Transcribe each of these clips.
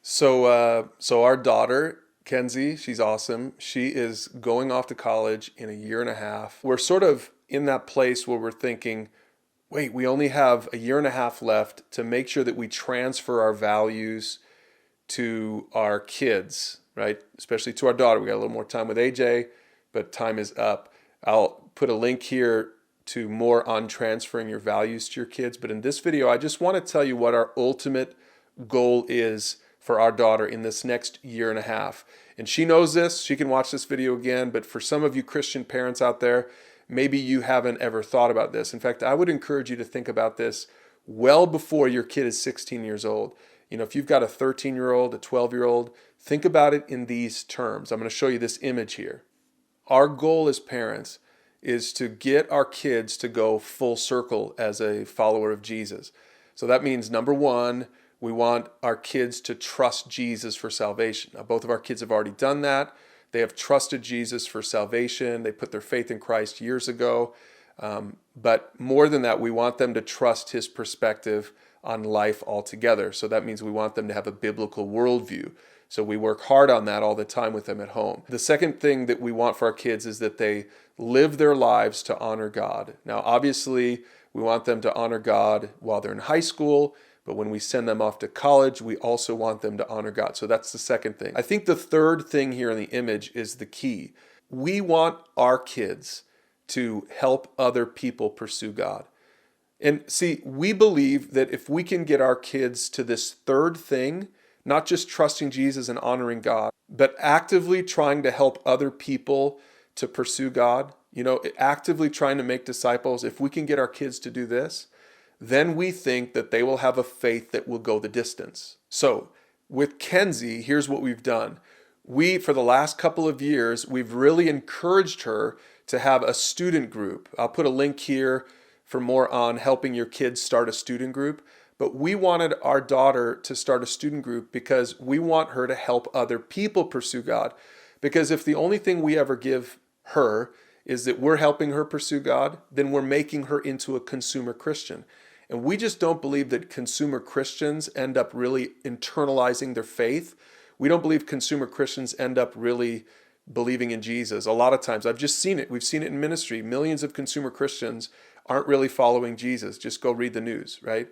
So our daughter, Kenzie, she's awesome. She is going off to college in a year and a half. We're sort of in that place where we're thinking, wait, we only have a year and a half left to make sure that we transfer our values to our kids, right? Especially to our daughter. We got a little more time with AJ, but time is up. I'll put a link here to more on transferring your values to your kids. But in this video, I just want to tell you what our ultimate goal is for our daughter in this next year and a half. And she knows this. She can watch this video again. But for some of you Christian parents out there, maybe you haven't ever thought about this. In fact, I would encourage you to think about this well before your kid is 16 years old. You know, if you've got a 13-year-old, a 12-year-old, think about it in these terms. I'm going to show you this image here. Our goal as parents is to get our kids to go full circle as a follower of Jesus. So that means, number one, we want our kids to trust Jesus for salvation. Now, both of our kids have already done that. They have trusted Jesus for salvation. They put their faith in Christ years ago. But more than that, we want them to trust his perspective on life altogether. So that means we want them to have a biblical worldview. So we work hard on that all the time with them at home. The second thing that we want for our kids is that they live their lives to honor God. Now, obviously, we want them to honor God while they're in high school, but when we send them off to college, we also want them to honor God. So that's the second thing. I think the third thing here in the image is the key. We want our kids to help other people pursue God. And see, we believe that if we can get our kids to this third thing, not just trusting Jesus and honoring God, but actively trying to help other people to pursue God, actively trying to make disciples, if we can get our kids to do this, then we think that they will have a faith that will go the distance. So with Kenzie, here's what we've done. For the last couple of years, we've really encouraged her to have a student group. I'll put a link here for more on helping your kids start a student group. But we wanted our daughter to start a student group because we want her to help other people pursue God. Because if the only thing we ever give her is that we're helping her pursue God, then we're making her into a consumer Christian. And we just don't believe that consumer Christians end up really internalizing their faith. We don't believe consumer Christians end up really believing in Jesus. A lot of times, I've just seen it. We've seen it in ministry. Millions of consumer Christians aren't really following Jesus. Just go read the news, right?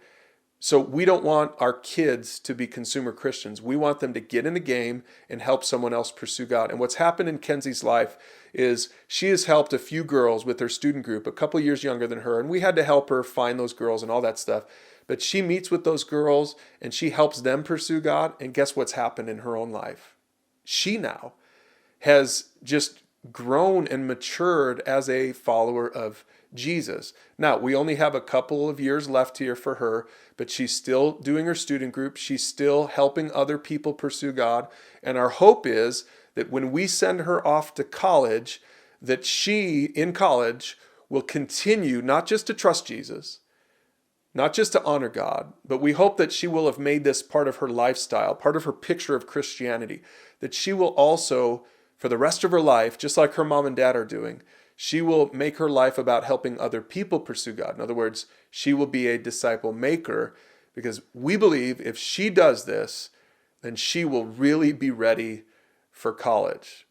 So we don't want our kids to be consumer Christians. We want them to get in the game and help someone else pursue God. And what's happened in Kenzie's life is she has helped a few girls with her student group, a couple years younger than her, and we had to help her find those girls and all that stuff. But she meets with those girls and she helps them pursue God. And guess what's happened in her own life? She now has just grown and matured as a follower of Jesus. Now, we only have a couple of years left here for her, but she's still doing her student group. She's still helping other people pursue God. And our hope is that when we send her off to college, that she, in college, will continue not just to trust Jesus, not just to honor God, but we hope that she will have made this part of her lifestyle, part of her picture of Christianity, that she will also, for the rest of her life, just like her mom and dad are doing, she will make her life about helping other people pursue God. In other words, she will be a disciple maker, because we believe if she does this, then she will really be ready for college.